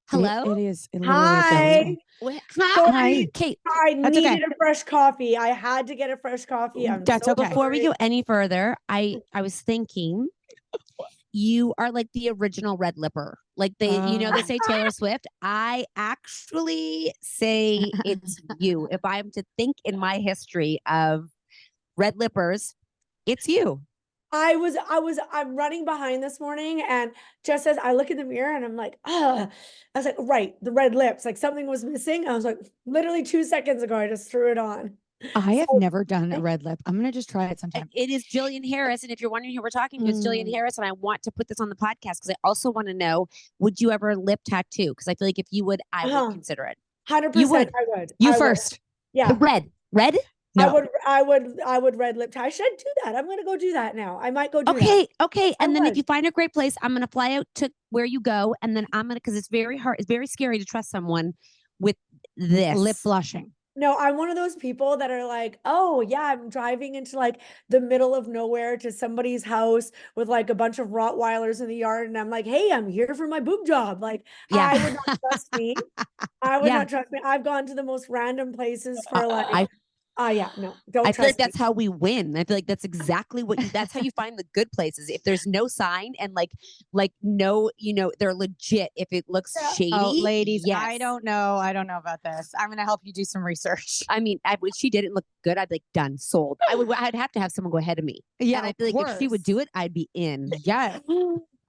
Hello? It is. It literally is Hi. disgusting. Sorry. Kate. I That's needed okay. a fresh coffee. I had to get a fresh coffee. I'm That's so okay. Before we sorry. go any further, I was thinking you are like the original red lipper. Like they say Taylor Swift. I actually say it's you. If I'm to think in my history of red lippers, it's you. I'm running behind this morning, and just as I look in the mirror and I'm like, I was like, right, the red lips, like something was missing. I was like, literally 2 seconds ago, I just threw it on. I have So never done a red lip. I'm gonna just try it sometime. It is Jillian Harris. And if you're wondering who we're talking to, it's Jillian Harris. And I want to put this on the podcast because I also want to know, would you ever lip tattoo? Because I feel like if you would, I would consider it. 100%, You would. I would. You I would. first. Yeah. Red? No. I would red lip tie. I should do that. I'm gonna go do that now. I might go do that. Okay. And then if would. you find a great place, I'm gonna fly out to where you go, and then I'm gonna because it's very hard, it's very scary to trust someone with this. Lip blushing. No, I'm one of those people that are like, oh yeah, I'm driving into like the middle of nowhere to somebody's house with like a bunch of Rottweilers in the yard, and I'm like, hey, I'm here for my boob job. Like, Yeah. I would not trust me. I would Yeah. not trust me. I've gone to the most random places for like, yeah, no, don't I trust feel like me. that's how we win. I feel like that's exactly what that's how you find the good places. If there's no sign and like no, they're legit. If it looks Yeah. shady, Oh, ladies, yes. I don't know about this. I'm gonna help you do some research. I mean, when she didn't look good, I'd be like, done, sold. I'd have to have someone go ahead of me. Yeah, and I feel like if she would do it, I'd be in. Yes.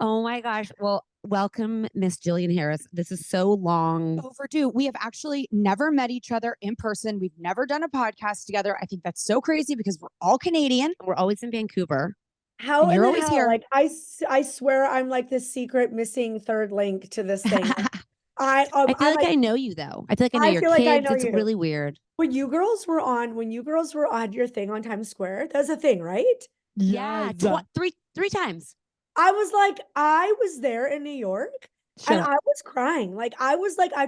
Oh my gosh. Well, welcome, Miss Jillian Harris. This is so long overdue. We have actually never met each other in person. We've never done a podcast together. I think that's so crazy because we're all Canadian. We're always in Vancouver. How And in you're the always hell? here. Like I swear I'm like the secret missing third link to this thing. I feel like I know you though. I feel like I know I your feel kids. like I know it's you. really weird. When you girls were on your thing on Times Square, that's a thing, right? Yeah, three times. I was there in New York and I was crying. Like I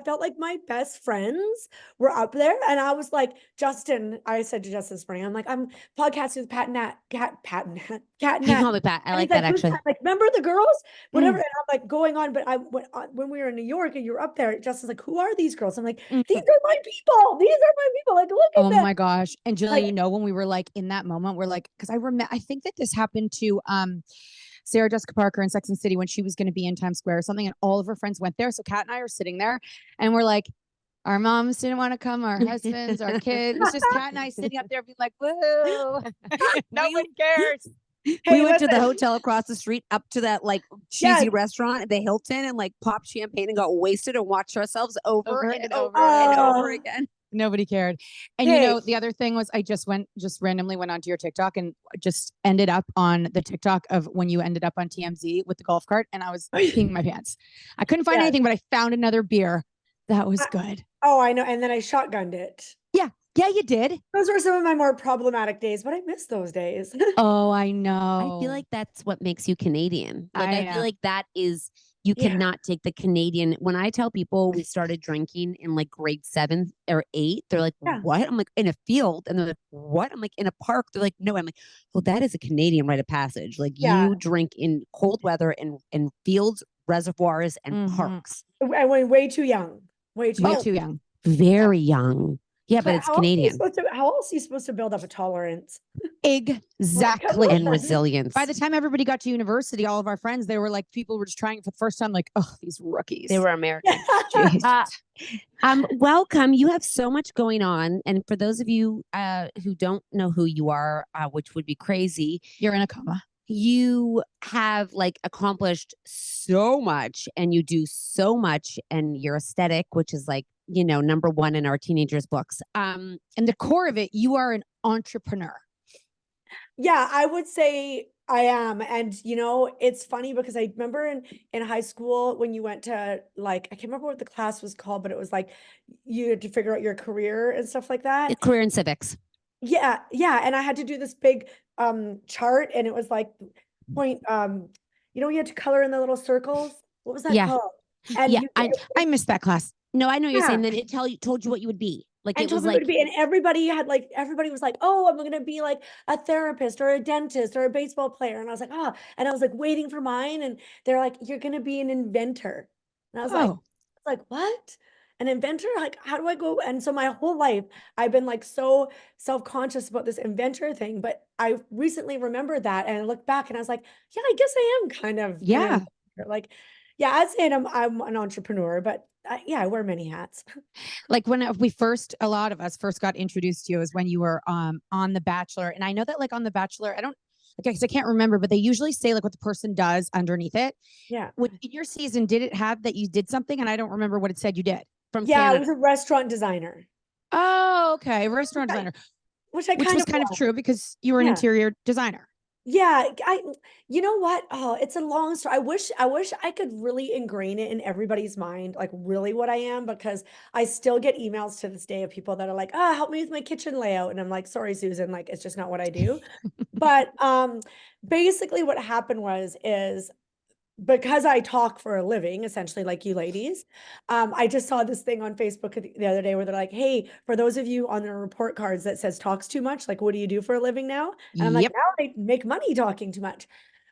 felt like my best friends were up there, and I was like, Justin, I said to Justin this morning, I'm like, I'm podcasting with Cat Nat. You call me Pat. I like that actually. Like, remember the girls? Whatever. And I'm like going on, but when we were in New York and you were up there, Justin's like, who are these girls? I'm like, these are my people. These are my people. Like, look at Oh them. my gosh. And Jillian, Like, when we were like in that moment, we're like, because I think that this happened to Sarah Jessica Parker in Sex and the City when she was going to be in Times Square or something, and all of her friends went there. So Kat and I are sitting there, and we're like, our moms didn't want to come, our husbands, our kids. It's just Kat and I sitting up there being like, woo, nobody cares. We went to the hotel across the street up to that like cheesy restaurant at the Hilton and like popped champagne and got wasted and watched ourselves over and over again. Nobody cared. And the other thing was I just randomly went onto your TikTok and just ended up on the TikTok of when you ended up on TMZ with the golf cart, and I was peeing my pants. I couldn't find anything, but I found another beer. That was good. Oh, I know. And then I shotgunned it. Yeah, you did. Those were some of my more problematic days, but I miss those days. Oh, I know. I feel like that's what makes you Canadian. Like I feel like that is you Yeah. cannot take the Canadian. When I tell people we started drinking in like grade 7 or 8, they're like, what? I'm like, in a field. And they're like, what? I'm like, in a park. They're like, no. I'm like, well, that is a Canadian rite of passage. Like you drink in cold weather in fields, reservoirs, and parks. I went way too young. Way too young. Very young. Yeah, but it's Canadian. How else are you supposed to build up a tolerance? Exactly. And resilience. By the time everybody got to university, all of our friends, they were like, people were just trying it for the first time, like, oh, these rookies. They were American. Welcome. You have so much going on. And for those of you who don't know who you are, which would be crazy, you're in a coma. You have like accomplished so much and you do so much, and your aesthetic, which is like, number one in our teenagers' books. And the core of it, you are an entrepreneur. Yeah, I would say I am. And, it's funny because I remember in high school when you went to like, I can't remember what the class was called, but it was like you had to figure out your career and stuff like that. Career in civics. Yeah. And I had to do this big chart, and it was like point, you had to color in the little circles. What was that called? And I missed that class. No, I know you're saying that it told you what you would be. Like and it was told me like, what to be, and everybody was like, oh, I'm gonna be like a therapist or a dentist or a baseball player, and I was like, and I was like waiting for mine, and they're like, you're gonna be an inventor, and I was like, like, what? An inventor? Like, how do I go? And so my whole life, I've been like so self-conscious about this inventor thing. But I recently remembered that and I looked back and I was like, yeah, I guess I am kind of an Yeah. inventor. Like, yeah, I'd say I'm an entrepreneur, but yeah, I wear many hats. Like when a lot of us first got introduced to you is when you were on The Bachelor. And I know that like on The Bachelor, I don't, okay, because I can't remember, but they usually say like what the person does underneath it. Yeah. In your season, did it have that you did something? And I don't remember what it said you did. From Yeah, I Canada. was a restaurant designer. Oh, okay. Restaurant designer. Which was kind of true because you were an interior designer. Yeah, you know what? Oh, it's a long story. I wish I could really ingrain it in everybody's mind, like really what I am, because I still get emails to this day of people that are like, "Ah, help me with my kitchen layout." And I'm like, "Sorry, Susan, like it's just not what I do." But basically what happened is because I talk for a living, essentially like you ladies, I just saw this thing on Facebook the other day where they're like, "Hey, for those of you on the report cards that says talks too much, like what do you do for a living now?" And I'm like, Yep. "Now I make money talking too much."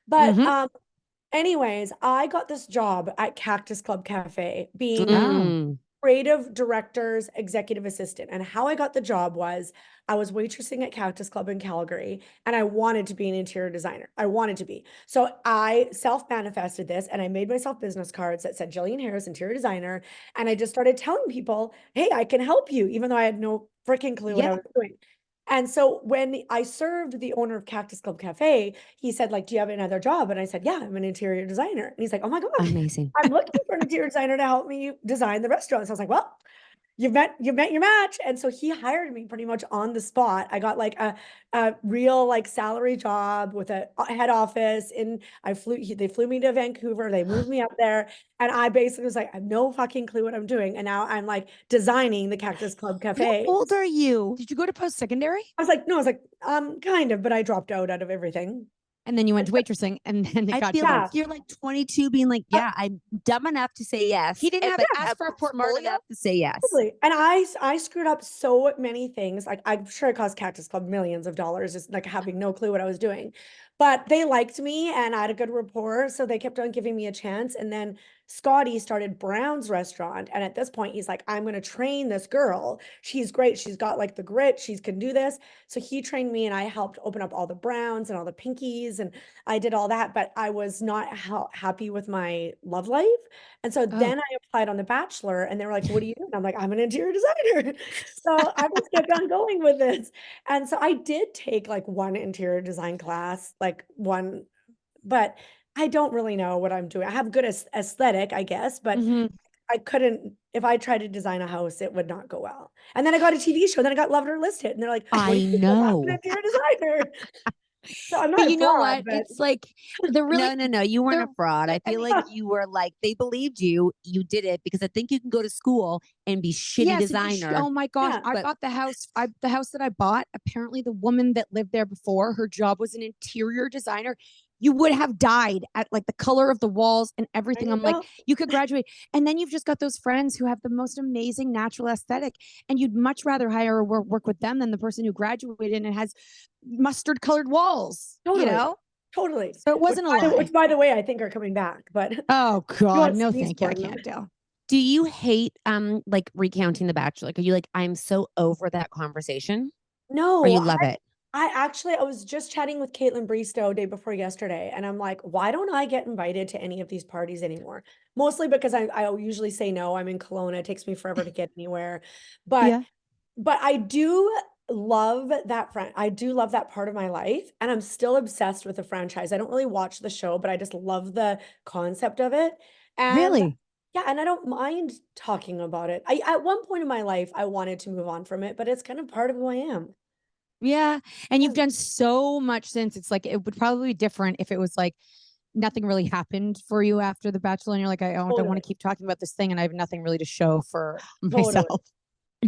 But anyways, I got this job at Cactus Club Cafe being creative director's executive assistant. And how I got the job was I was waitressing at Cactus Club in Calgary and I wanted to be an interior designer. I wanted to be. So I self-manifested this and I made myself business cards that said Jillian Harris, interior designer. And I just started telling people, hey, I can help you, even though I had no freaking clue what I was doing. And so when I served the owner of Cactus Club Cafe, he said, like, do you have another job? And I said, yeah, I'm an interior designer. And he's like, oh my God, Amazing. I'm looking for an interior designer to help me design the restaurant. So I was like, well, you've met your match. And so he hired me pretty much on the spot. I got like a real like salary job with a head office and they flew me to Vancouver. They moved me up there. And I basically was like, I have no fucking clue what I'm doing. And now I'm like designing the Cactus Club Cafe. How old are you? Did you go to post-secondary? I was like, no, I was like, kind of, but I dropped out of everything. And then you went to waitressing and then I got feel you. like you're like 22 being like, yeah, I'm dumb enough to say yes. He didn't have but to ask for a smart portfolio. enough to say yes. Totally. And I screwed up so many things. Like I'm sure it cost Cactus Club millions of dollars, just like having no clue what I was doing. But they liked me and I had a good rapport. So they kept on giving me a chance. And then Scotty started Brown's restaurant. And at this point, he's like, I'm going to train this girl. She's great. She's got like the grit. She can do this. So he trained me and I helped open up all the Browns and all the Pinkies. And I did all that. But I was not happy with my love life. And so then I applied on The Bachelor and they were like, what do you do? And I'm like, I'm an interior designer. So I just kept on going with this. And so I did take like one interior design class, like one, but I don't really know what I'm doing. I have good aesthetic, I guess, but I couldn't, if I tried to design a house, it would not go well. And then I got a TV show, then I got Loved or Listed. And they're like, what do you do? I'm an interior designer. So I'm not But a you know fraud, what? but It's like the really No, you weren't a fraud. I feel like you were like, they believed you. You did it because I think you can go to school and be shitty designer. Oh my gosh. Yeah, I bought the house. The house that I bought, apparently the woman that lived there before, her job was an interior designer. You would have died at like the color of the walls and everything. I'm like, you could graduate. And then you've just got those friends who have the most amazing natural aesthetic. And you'd much rather hire or work with them than the person who graduated and has mustard colored walls. Totally. You know? Totally. So it wasn't which, by the way, I think are coming back. But oh God, no, sneeze thank you. I for them. can't do. Do you hate like recounting The Bachelor? Like, are you like, I'm so over that conversation? No, Or you love it? I was just chatting with Caitlin Bristow day before yesterday, and I'm like, why don't I get invited to any of these parties anymore? Mostly because I usually say no. I'm in Kelowna. It takes me forever to get anywhere. But I do love that I do love that part of my life, and I'm still obsessed with the franchise. I don't really watch the show, but I just love the concept of it. And Really? yeah, and I don't mind talking about it. At one point in my life, I wanted to move on from it, but it's kind of part of who I am. Yeah. And you've done so much since. It's like it would probably be different if it was like nothing really happened for you after The Bachelor and you're like, I don't want to keep talking about this thing and I have nothing really to show for myself.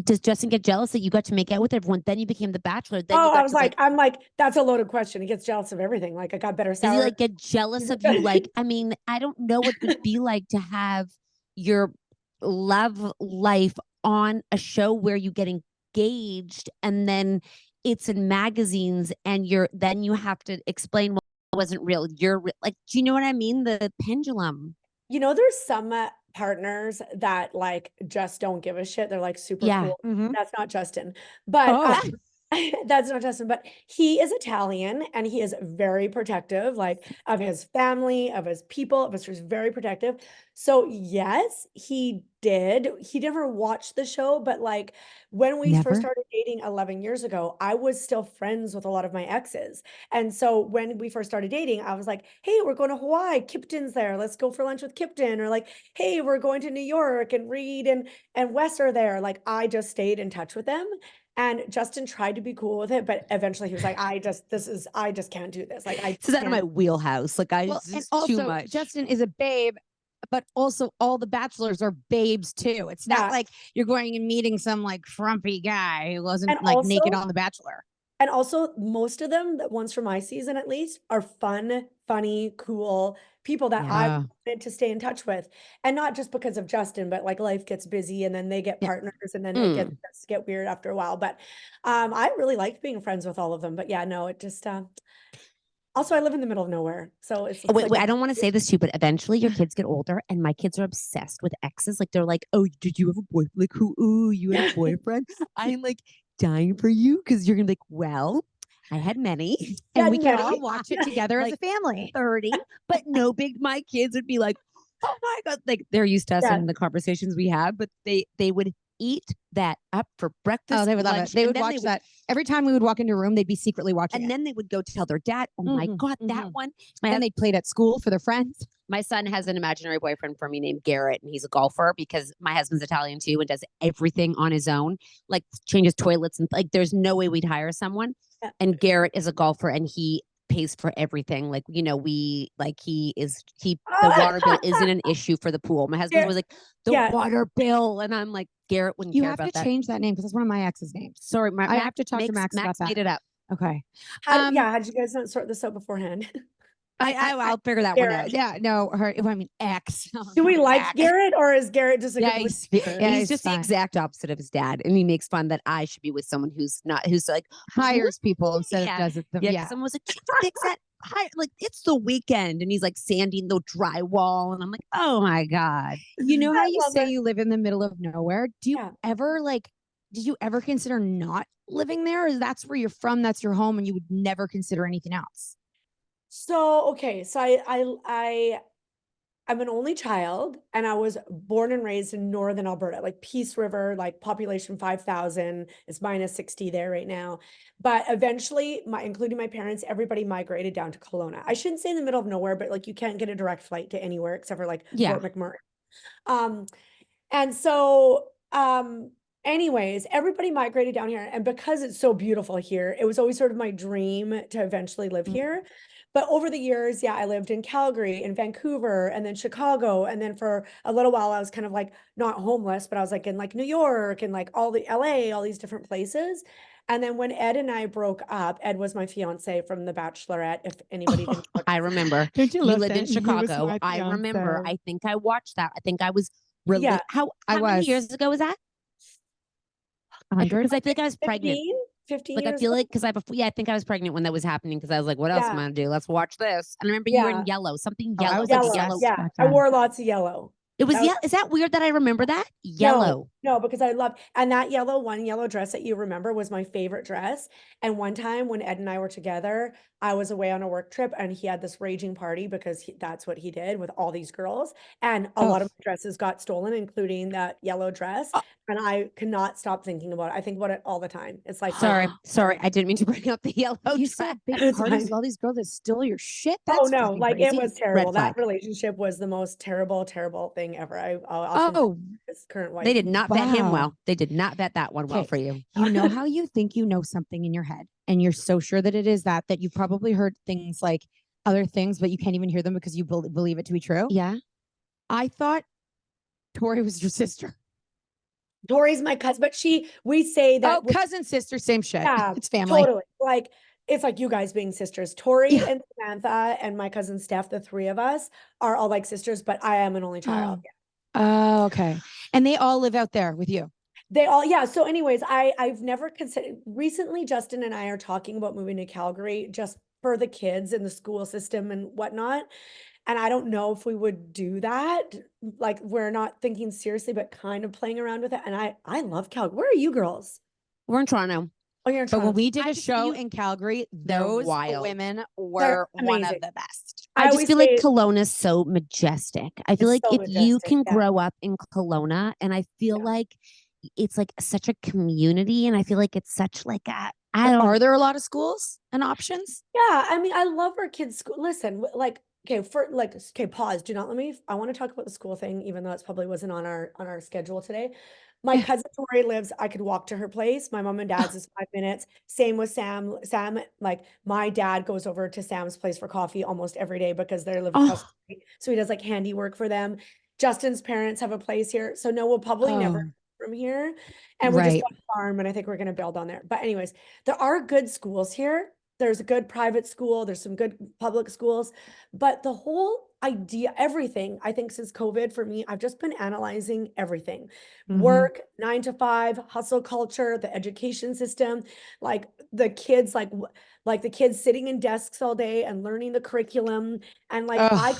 Does Justin get jealous that you got to make out with everyone? Then you became The Bachelor. Then I was like, I'm like, that's a loaded question. He gets jealous of everything. Like I got better salary. Does he like get jealous of you? Like, I mean, I don't know what it would be like to have your love life on a show where you get engaged and then it's in magazines and then you have to explain what wasn't real. You're like, do you know what I mean? The pendulum. You know, there's some partners that like just don't give a shit. They're like super Yeah. cool. Mhm. That's not Justin, but Oh. that's not Justin, but he is Italian and he is very protective, like of his family, of his people, of his just very protective. So yes, he did. He never watched the show, but like when we Never? first started dating 11 years ago, I was still friends with a lot of my exes. And so when we first started dating, I was like, hey, we're going to Hawaii. Kipton's there. Let's go for lunch with Kipton. Or like, hey, we're going to New York and Reed and Wes are there. Like I just stayed in touch with them. And Justin tried to be cool with it, but eventually he was like, I just can't do this. Like I This is out of my can't. wheelhouse. Like I Well, this and is too also much. Justin is a babe, but also all the bachelors are babes too. It's not Yeah. like you're going and meeting some like frumpy guy who wasn't And like naked also, on The Bachelor. and also most of them, the ones from my season at least, are fun, funny, cool people that I Yeah. wanted to stay in touch with. And not just because of Justin, but like life gets busy and then they get Yeah. partners and then it Mm. gets get weird after a while. But I really liked being friends with all of them. But yeah, no, it just also I live in the middle of nowhere. So it's Oh, wait, like wait, I don't want to say this too, but eventually your kids get older and my kids are obsessed with exes. Like they're like, oh, did you have a boyfriend? Like who? Ooh, you had a boyfriend? I'm like dying for you because you're gonna be like, well, I had many. And Yeah, we can many. all watch it together as a Like family. 30, but no big my kids would be like, oh my God. Like they're used to us Yeah. in the conversations we have, but they would eat that up for breakfast. Oh, they would love lunch, it. They and would then watch that every time we would walk into a room. They'd be secretly watching and it. then they would go tell their dad, oh my Mhm, God, that mhm. one. And they played at school for their friends. My son has an imaginary boyfriend for me named Garrett, and he's a golfer because my husband's Italian too and does everything on his own, like changes toilets and like there's no way we'd hire someone. Yeah. And Garrett is a golfer and he pays for everything. Like, you know, the water bill isn't an issue for the pool. My husband was like, the Yeah. water bill. And I'm like, Garrett wouldn't You care have about to that. change that name because it's one of my ex's names. Sorry, I have to talk to Max about that. made it up. Okay. How'd you guys not sort this out beforehand? I'll figure that one Garrett. out. Yeah, no, I mean ex. Do we like Max. Garrett or is Garrett just a Yeah, complete he's loser? yeah, He's he's just the fine. exact opposite of his dad. And he makes fun that I should be with someone who's like, Hires people instead Yeah. of does it. yeah, someone was like, "Can you fix that? Like it's the weekend," and he's like sanding the drywall, and I'm like, "Oh my God." You know how you love say it. you live in the middle of nowhere? Yeah. Did you ever consider not living there? Or that's where you're from, that's your home, and you would never consider anything else? So okay, so I'm an only child and I was born and raised in northern Alberta, like Peace River, like population 5,000. It's minus 60 there right now. But eventually, including my parents, everybody migrated down to Kelowna. I shouldn't say in the middle of nowhere, but like you can't get a direct flight to anywhere except for like Yeah. Fort McMurray. Um, and so anyways, everybody migrated down here. And because it's so beautiful here, it was always sort of my dream to eventually live here. But over the years, yeah, I lived in Calgary, in Vancouver, and then Chicago. And then for a little while, I was kind of like not homeless, but I was like in like New York and like all the LA, all these different places. And then when Ed and I broke up, Ed was my fiance from The Bachelorette, if anybody didn't watch I remember. Don't you You love lived in saying he was Chicago. my I remember. fiance? I think I watched that. I think I was Yeah, how I many was. years ago was that? 100? Because I feel like I was pregnant. 15 Like I years feel ago. like because I think I was pregnant when that was happening because I was like, what else am I Yeah. gonna do? Let's watch this. And I remember you were Yeah. in yellow, something Oh, I yellow, was like Yellow, yellow. yeah. back I then. wore lots of yellow. It was That was- Is that weird that I remember that? Yellow. No, because I love, and that one yellow dress that you remember was my favorite dress. And one time when Ed and I were together, I was away on a work trip and he had this raging party because that's what he did with all these girls. And a lot of my dresses got stolen, including that yellow dress. And I cannot stop thinking about it. I think about it all the time. It's like, Sorry, I didn't mean to bring up the yellow You dress. said big It's parties fine. with all these girls that stole your shit. oh That's no, fucking like crazy. it was terrible. That flag. relationship was the most terrible, terrible thing ever. I'll often Oh, his current wife. They did not vet him Wow. well. They did not vet that one well Okay. for you. you know how you think you know something in your head and you're so sure that it is that you probably heard things like other things, but you can't even hear them because you believe it to be true. Yeah. I thought Tori was your sister. Tori's my cousin, but we say that Cousin, sister, same shit. yeah, It's family. totally. Like it's like you guys being sisters. Tori Yeah. and Samantha and my cousin Steph, the three of us are all like sisters, but I am an only child. Oh, okay. And they all live out there with you. They all, yeah. So anyways, I've never considered, recently Justin and I are talking about moving to Calgary just for the kids and the school system and whatnot. And I don't know if we would do that. Like we're not thinking seriously, but kind of playing around with it. And I love Calgary. Where are you girls? We're in Toronto. Oh, you're in But when Toronto. we did I a just show feel- in Calgary, They're those wild. women They're were one amazing. of the best. I just always feel like say Kelowna is so majestic. I feel it's like so if you majestic. can Yeah. grow up in Kelowna, and I feel Yeah. like it's like such a community, and I feel like it's such like a But are there a lot of schools and options? Yeah, I mean, I love our kids' school. Listen, like, okay, okay, pause. Do not let me. I want to talk about the school thing, even though it probably wasn't on our schedule today. My cousin Tori lives. I could walk to her place. My mom and dad's is 5 minutes. Same with Sam. Sam, like, my dad goes over to Sam's place for coffee almost every day because they live across the Oh, street. So he does like handiwork for them. Justin's parents have a place here, so no, we'll probably never Oh, from here. And we just right. got a farm, and I think we're going to build on there. But anyways, there are good schools here. There's a good private school, there's some good public schools, but the whole idea, everything, I think since COVID for me, I've just been analyzing everything. Work, 9 to 5, hustle culture, the education system, like the kids, like the kids sitting in desks all day and learning the curriculum. And like Ugh.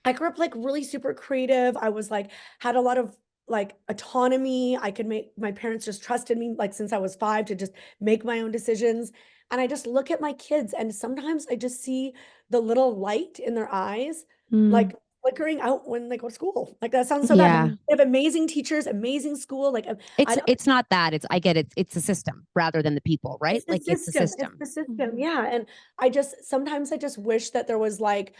I grew up like really super creative. I was like, had a lot of like autonomy. I could make, my parents just trusted me like since I was 5 to just make my own decisions. And I just look at my kids and sometimes I just see the little light in their eyes, like flickering out when they go to school. Like that sounds so bad, but yeah. they have amazing teachers, amazing school. Like I don't, It's not that. I get it. It's the system rather than the people, right? it's the Like it's the system. It's system. the system. Yeah. And sometimes I just wish that there was like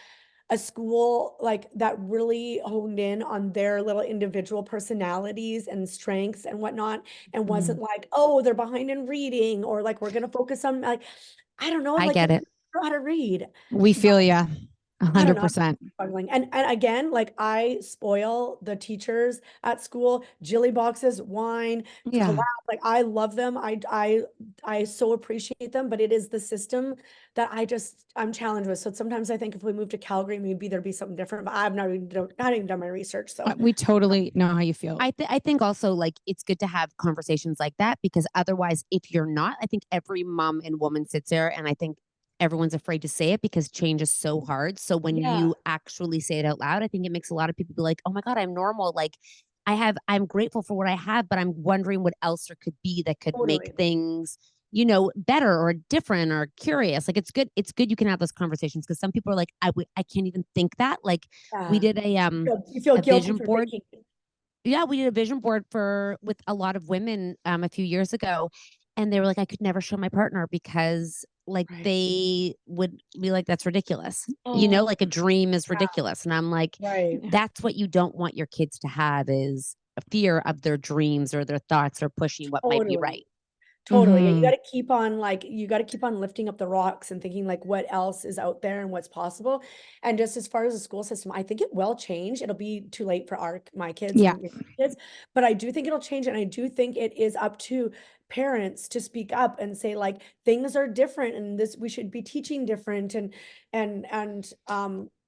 a school like that really honed in on their little individual personalities and strengths and whatnot, and wasn't like, oh, they're behind in reading, or like we're gonna focus on like, I don't know, I like get they it. don't know how to read. We feel ya. I don't know. I'm 100%. struggling. And again, like I spoil the teachers at school, jelly boxes, wine, Yeah. collab. Like I love them. I so appreciate them, but it is the system that I'm challenged with. So sometimes I think if we move to Calgary, maybe there'd be something different, but I've not even done my research. So We totally know how you feel. I think also like it's good to have conversations like that because otherwise, if you're not, I think every mom and woman sits there, and I think everyone's afraid to say it because change is so hard. So when yeah, you actually say it out loud, I think it makes a lot of people be like, "Oh my God, I'm normal." Like I'm grateful for what I have, but I'm wondering what else there could be that could make totally. things, better or different or curious. Like it's good you can have those conversations because some people are like, I can't even think that. Like we Yeah. did You feel a guilty vision for board. thinking. Yeah, we did a vision board with a lot of women a few years ago, and they were like, I could never show my partner because like Right. they would be like, that's ridiculous. Oh, Like a dream is yeah. ridiculous. And I'm like, Right. that's what you don't want your kids to have is a fear of their dreams or their thoughts or pushing what might be Totally. right. Totally. Yeah, you got to keep on lifting up the rocks and thinking like what else is out there and what's possible. And just as far as the school system, I think it will change. It'll be too late for my kids Yeah. and your kids, but I do think it'll change. And I do think it is up to parents to speak up and say like things are different and this we should be teaching different and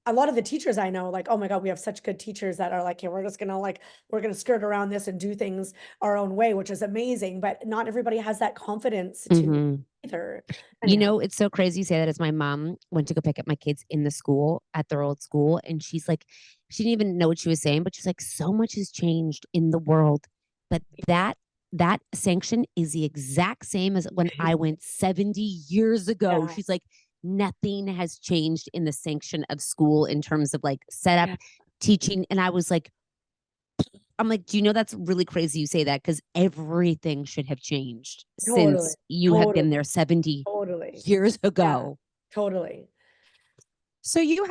a lot of the teachers I know, like, oh my God, we have such good teachers that are like, hey, we're gonna skirt around this and do things our own way, which is amazing. But not everybody has that confidence to Mhm. either. Anyhow, It's so crazy you say that as my mom went to go pick up my kids in the school at their old school. And she's like, she didn't even know what she was saying, but she's like, so much has changed in the world. But that sanction is the exact same as when I went 70 years ago. yeah, She's like, nothing has changed in the sanction of school in terms of like setup, yeah, teaching. And I was like, I'm like, do you know that's really crazy you say that? Because everything should have changed totally, since you have totally, been there 70 totally, years yeah, ago. totally. So you've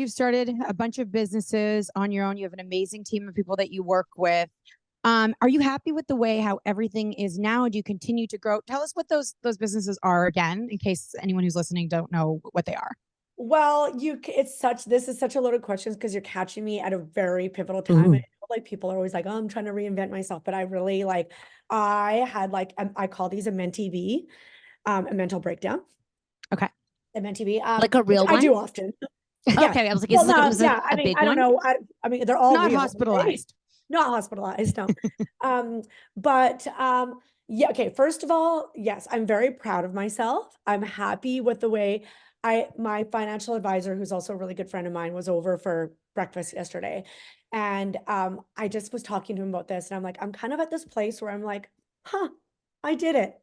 started a bunch of businesses on your own. You have an amazing team of people that you work with. Are you happy with the way how everything is now? Do you continue to grow? Tell us what those businesses are again, in case anyone who's listening don't know what they are. Well, this is such a loaded question because you're catching me at a very pivotal time. And like people are always like, oh, I'm trying to reinvent myself. But I really like, I had like, I call these a mentee B, a mental breakdown. Okay. A mentee B, Like a which real I do one? often. Yeah. Okay, I was like, Well, no, was it yeah. I a mean, big I don't one? know. I mean, they're all Not real. hospitalized. Not hospitalized, no. But yeah, okay, first of all, yes, I'm very proud of myself. I'm happy with the way my financial advisor, who's also a really good friend of mine, was over for breakfast yesterday. And I just was talking to him about this, and I'm like, I'm kind of at this place where I'm like, huh, I did it.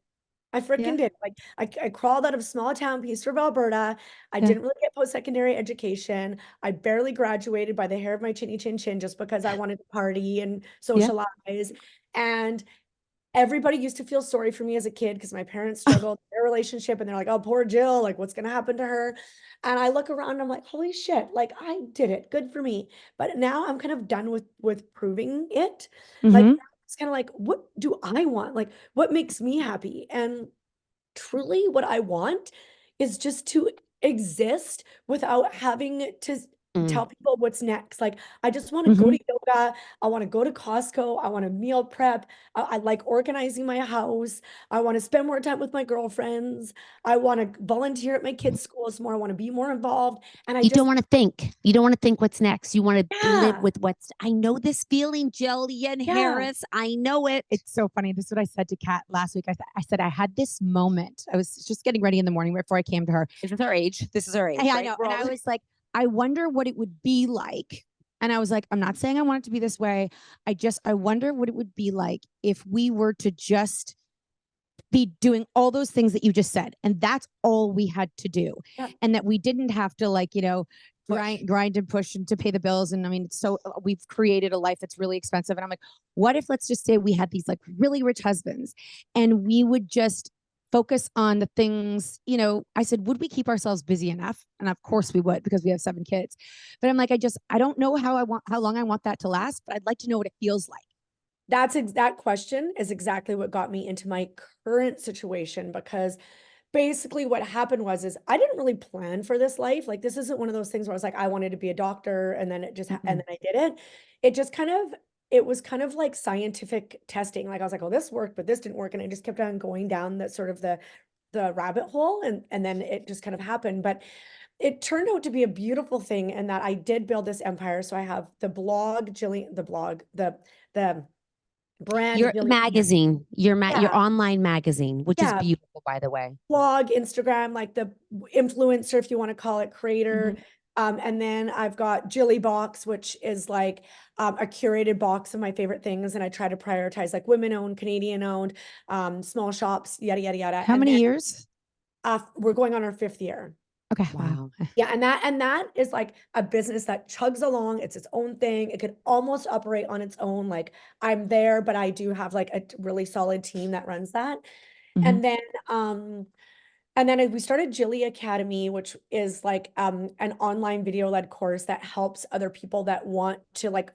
I freaking did. Like I crawled out of a small town piece of Alberta. I didn't really get post-secondary education. I barely graduated by the hair of my chinny chin chin just because I wanted to party and socialize. And everybody used to feel sorry for me as a kid because my parents struggled in their relationship, and they're like, oh, poor Jill, like what's gonna happen to her? And I look around and I'm like, holy shit, like I did it. Good for me. But now I'm kind of done with proving it. Like Mhm. it's kind of like, what do I want? Like what makes me happy? And truly what I want is just to exist without having to Mm. tell people what's next. Like, I just want to go Mhm. to yoga. I want to go to Costco. I want to meal prep. I like organizing my house. I want to spend more time with my girlfriends. I want to volunteer at my kids' schools more. I want to be more involved. And I You don't just, want to think. You don't want to think what's next. You want to live yeah, with what's. I know this feeling, Jillian yeah. Harris. I know it. It's so funny. This is what I said to Kat last week. I said I had this moment. I was just getting ready in the morning before I came to her. This is our age. This is our age. I Right? know. We're And all I was like, I wonder what it would be like. And I was like, I'm not saying I want it to be this way. I wonder what it would be like if we were to just be doing all those things that you just said. And that's all we had to do. Yeah. And that we didn't have to, like, Push. grind and push and to pay the bills. And I mean, it's so we've created a life that's really expensive. And I'm like, what if, let's just say we had these like really rich husbands and we would just focus on the things, I said, would we keep ourselves busy enough? And of course we would, because we have 7 kids. But I'm like, I don't know how long I want that to last, but I'd like to know what it feels like. That question is exactly what got me into my current situation, because basically what happened is I didn't really plan for this life. Like this isn't one of those things where I was like, I wanted to be a doctor and then and then I did it. It just it was kind of like scientific testing. Like I was like, oh, this worked, but this didn't work. And I just kept on going down that sort of the rabbit hole, and then it just kind of happened. But it turned out to be a beautiful thing, and that I did build this empire. So I have the blog, Jillian, the brand your Jillian. magazine, your Yeah, online magazine, which is yeah. beautiful, by the way. Blog, Instagram, like the influencer, if you want to call it, creator. Mhm. And then I've got Jilly Box, which is like a curated box of my favorite things. And I try to prioritize like women owned, Canadian owned, small shops, yada, yada, yada. How And many then years? we're going on our 5th year. Okay. Wow. Yeah, and that is like a business that chugs along. It's its own thing. It could almost operate on its own. Like I'm there, but I do have like a really solid team that runs that. Mhm. And then we started Jilly Academy, which is like an online video led course that helps other people that want to like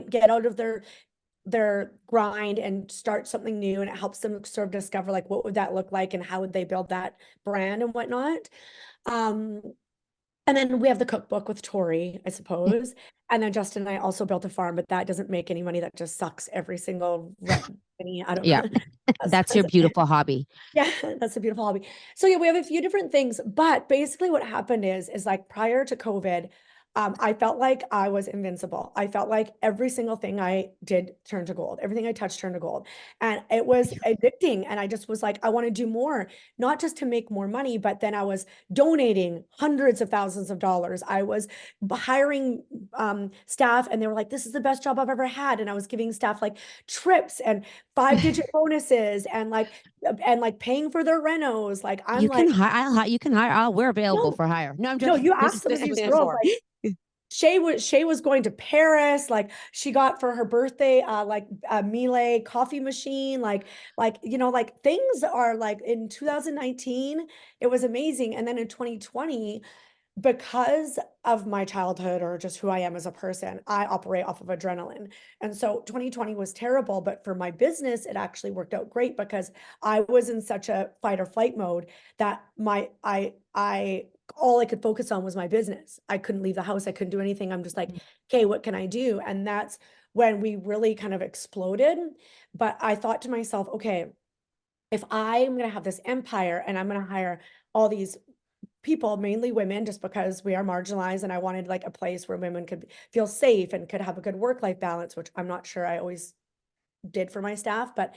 get out of their grind and start something new, and it helps them sort of discover like what would that look like and how would they build that brand and whatnot. Um, and then we have the cookbook with Tori, I suppose. And then Justin and I also built a farm, but that doesn't make any money. That just sucks every single penny out of Yeah. That's your beautiful hobby. yeah, that's a beautiful hobby. So yeah, we have a few different things, but basically what happened is like prior to COVID, I felt like I was invincible. I felt like every single thing I did turned to gold. Everything I touched turned to gold. And it was addicting. And I just was like, I want to do more, not just to make more money, but then I was donating hundreds of thousands of dollars. I was hiring staff, and they were like, this is the best job I've ever had. And I was giving staff like trips and 5-digit bonuses and like paying for their renos. Like I'm You can like, hire. You can hire. We're available no, for hire. No, I'm no, joking. you This ask is some of this is these what it's girls, for. like Shay was going to Paris, like she got for her birthday, like a Miele coffee machine, like like things are like in 2019, it was amazing. And then in 2020, because of my childhood or just who I am as a person, I operate off of adrenaline. And so 2020 was terrible, but for my business, it actually worked out great because I was in such a fight or flight mode that I all I could focus on was my business. I couldn't leave the house. I couldn't do anything. I'm just like, okay, what can I do? And that's when we really kind of exploded. But I thought to myself, okay, if I'm going to have this empire and I'm going to hire all these people, mainly women, just because we are marginalized, and I wanted like a place where women could feel safe and could have a good work-life balance, which I'm not sure I always did for my staff, but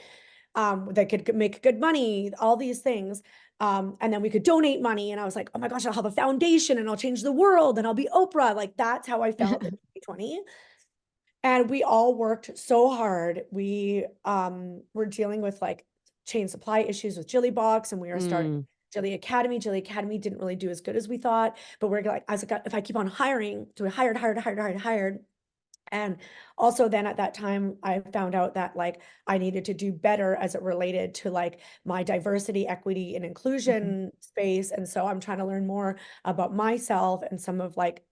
they could make good money, all these things. And then we could donate money. And I was like, oh my gosh, I'll have a foundation and I'll change the world and I'll be Oprah. Like that's how I felt in 2020. And we all worked so hard. We were dealing with like chain supply issues with Jilly Box, and we were starting Jilly Academy. Jilly Academy didn't really do as good as we thought, but we're like, I was like, if I keep on hiring, so we hired. And also then at that time, I found out that like I needed to do better as it related to like my diversity, equity, and inclusion space. And so I'm trying to learn more about myself and some of like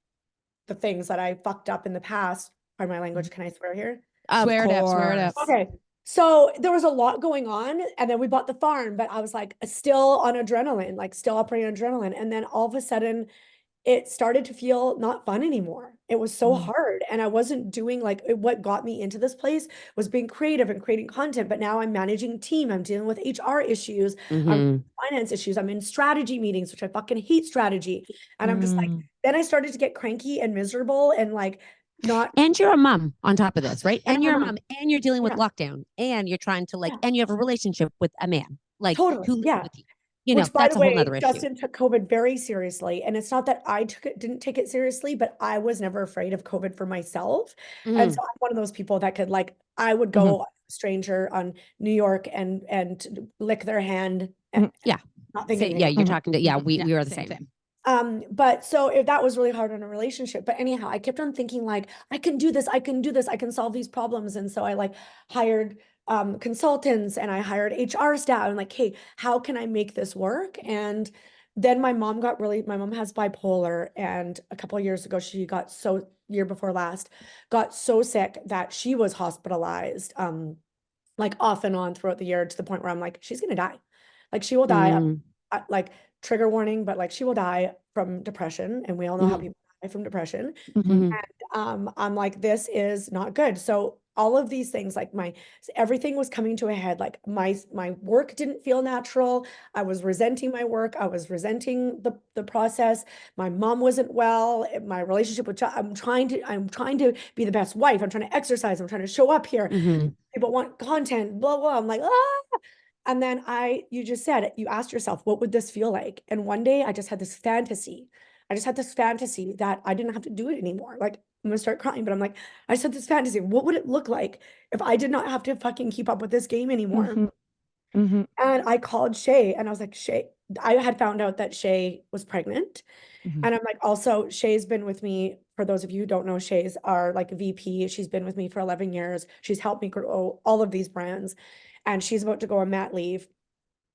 the things that I fucked up in the past. Pardon my language, can I swear here? Swear it up. Okay. So there was a lot going on, and then we bought the farm, but I was like still on adrenaline, like still operating on adrenaline. And then all of a sudden it started to feel not fun anymore. It was so hard. And I wasn't doing like what got me into this place was being creative and creating content. But now I'm managing team. I'm dealing with HR issues, finance issues. I'm in strategy meetings, which I fucking hate strategy. And I'm just like, then I started to get cranky and miserable and like not. And you're a mom on top of this, right? And you're a mom and you're dealing with lockdown and you're trying to like, and you have a relationship with a man, like who lives with you. You know, Which, by that's the a whole way, nother issue. Justin took COVID very seriously. And it's not that I didn't take it seriously, but I was never afraid of COVID for myself. And so I'm one of those people that could like, I would go a stranger on New York and lick their hand and not think anything. Yeah, you're talking to, we are the same. But so if that was really hard in a relationship, but anyhow, I kept on thinking like, I can do this, I can solve these problems. And so I like hired consultants and I hired HR staff and like, hey, how can I make this work? And then my mom has bipolar, and a couple of years ago, year before last, got so sick that she was hospitalized, like off and on throughout the year, to the point where I'm like, she's going to die. Like she will die, like trigger warning, but like she will die from depression. And we all know how people die from depression. And I'm like, this is not good. So all of these things, like everything was coming to a head. Like my work didn't feel natural. I was resenting my work. I was resenting the process. My mom wasn't well. My relationship with I'm trying to be the best wife. I'm trying to exercise. I'm trying to show up here. People want content, blah, blah. I'm like, ah. And then you just said it, you asked yourself, what would this feel like? And one day I just had this fantasy. That I didn't have to do it anymore. Like, I'm gonna start crying, but I'm like, I just had this fantasy. What would it look like if I did not have to fucking keep up with this game anymore? And I called Shay and I was like, Shay, I had found out that Shay was pregnant. And I'm like, also, Shay's been with me. For those of you who don't know, Shay's our like VP. She's been with me for 11 years. She's helped me grow all of these brands. And she's about to go on mat leave.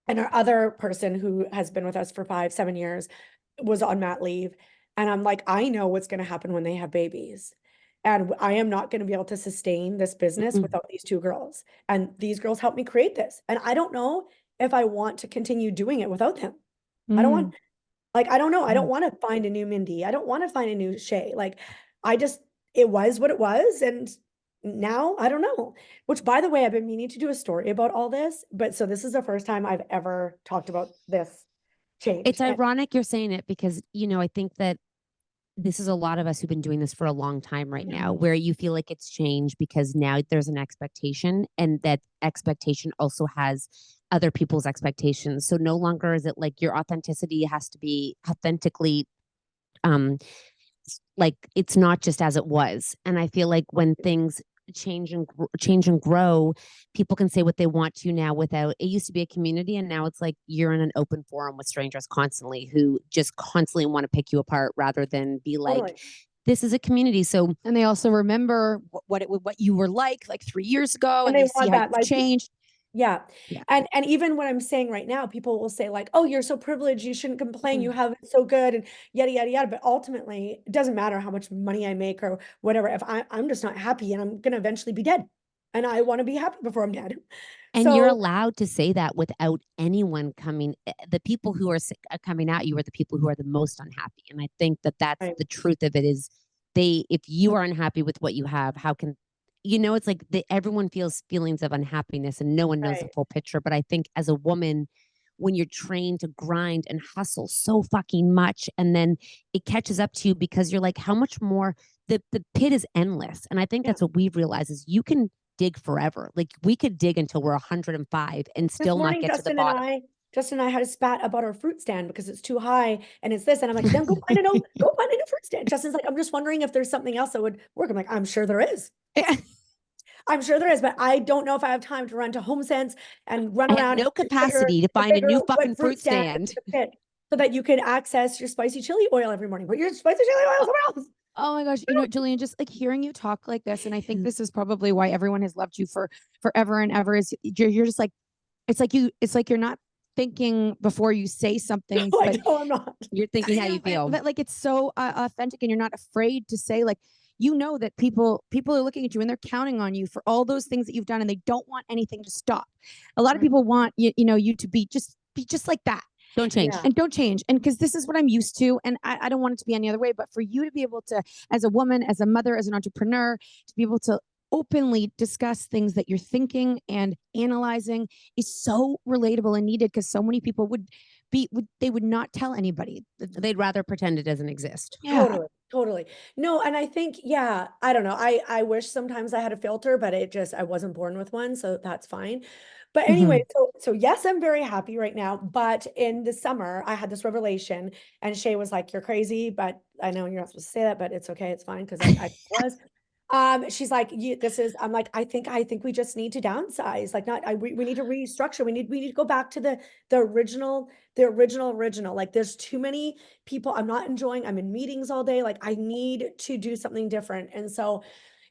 And our other person who has been with us for 5-7 years was on mat leave. And I'm like, I know what's going to happen when they have babies. And I am not going to be able to sustain this business without these two girls. And these girls helped me create this. And I don't know if I want to continue doing it without them. I don't want, like, I don't know. I don't want to find a new Mindy. I don't want to find a new Shay. Like, it was what it was. And now I don't know, which, by the way, I've been meaning to do a story about all this, but so this is the first time I've ever talked about this change. It's ironic you're saying it because, you know, I think that this is a lot of us who've been doing this for a long time right now, where you feel like it's changed because now there's an expectation, and that expectation also has other people's expectations. So no longer is it like your authenticity has to be authentically, like it's not just as it was. And I feel like when things change and grow, people can say what they want to now without, it used to be a community and now it's like you're in an open forum with strangers constantly who just constantly want to pick you apart rather than be like, this is a community. So, and they also remember what you were like 3 years ago, and they see how it's changed. Yeah. And even what I'm saying right now, people will say like, oh, you're so privileged, you shouldn't complain, you have it so good, and yada, yada, yada. But ultimately, it doesn't matter how much money I make or whatever. If I'm just not happy, and I'm going to eventually be dead, and I want to be happy before I'm dead. And you're allowed to say that without anyone coming. The people who are coming at you are the people who are the most unhappy. And I think that that's the truth of it is if you are unhappy with what you have, how can, you know, it's like everyone feels feelings of unhappiness and no one knows the full picture. But I think as a woman, when you're trained to grind and hustle so fucking much, and then it catches up to you because you're like, how much more? The pit is endless. And I think that's what we've realized is you can dig forever. Like we could dig until we're 105 and still not get to the bottom. Justin and I had a spat about our fruit stand because it's too high and it's this. And I'm like, then go find a new fruit stand. Justin's like, I'm just wondering if there's something else that would work. I'm like, I'm sure there is. I'm sure there is, but I don't know if I have time to run to HomeSense and run I around. have no capacity to find a new fucking fruit stand. So that you can access your spicy chili oil every morning. Put your spicy chili oil somewhere else. Oh my gosh, you know, Jillian, just like hearing you talk like this, and I think this is probably why everyone has loved you for forever and ever, is you're just like, it's like you're not thinking before you say something, but No, I'm not. You're thinking how you feel. But like it's so authentic, and you're not afraid to say, like, you know, that people are looking at you and they're counting on you for all those things that you've done, and they don't want anything to stop. A lot of people want you know, you to be just like that. Don't change. And don't change. And because this is what I'm used to. And I don't want it to be any other way. But for you to be able to, as a woman, as a mother, as an entrepreneur, to be able to openly discuss things that you're thinking and analyzing is so relatable and needed, because so many people would not tell anybody. They'd rather pretend it doesn't exist. Yeah. Totally. No, and I think, yeah, I don't know. I wish sometimes I had a filter, but I wasn't born with one, so that's fine. But anyway, so yes, I'm very happy right now. But in the summer, I had this revelation, and Shay was like, "You're crazy," but I know you're not supposed to say that, but it's okay, it's fine, because I was. She's like, I'm like, I think we just need to downsize. Like, we need to restructure. We need to go back to the original. Like, there's too many people. I'm not enjoying. I'm in meetings all day. Like, I need to do something different. And so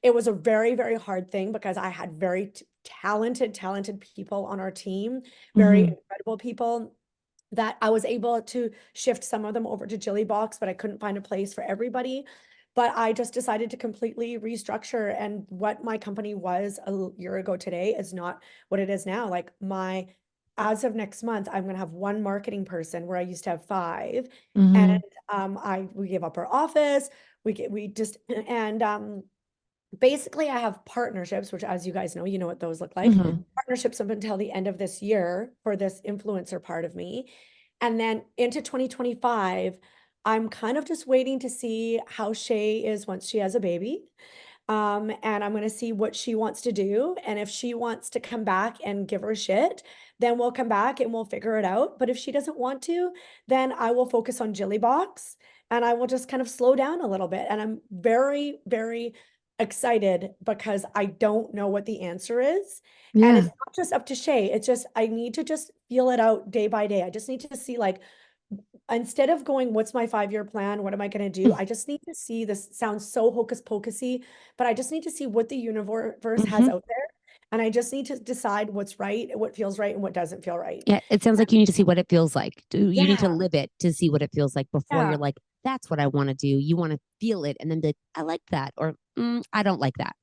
it was a very, very hard thing, because I had very talented people on our team, very incredible people, that I was able to shift some of them over to Jilly Box, but I couldn't find a place for everybody. But I just decided to completely restructure, and what my company was a year ago today is not what it is now. Like, as of next month, I'm going to have one marketing person where I used to have 5. And we gave up our office. Basically I have partnerships, which, as you guys know, you know what those look like. Partnerships up until the end of this year for this influencer part of me. And then into 2025, I'm kind of just waiting to see how Shay is once she has a baby. And I'm going to see what she wants to do. And if she wants to come back and give her shit, then we'll come back and we'll figure it out. But if she doesn't want to, then I will focus on Jilly Box, and I will just kind of slow down a little bit. And I'm very, very excited, because I don't know what the answer is. And it's not just up to Shay. It's just, I need to just feel it out day by day. I just need to see, like, instead of going, what's my 5-year plan? What am I going to do? I just need to see, this sounds so hocus pocusy, but I just need to see what the universe has out there. And I just need to decide what's right, what feels right, and what doesn't feel right. Yeah, it sounds like you need to see what it feels like. You need to live it to see what it feels like before you're like, that's what I want to do. You want to feel it and then be like, I like that, or I don't like that.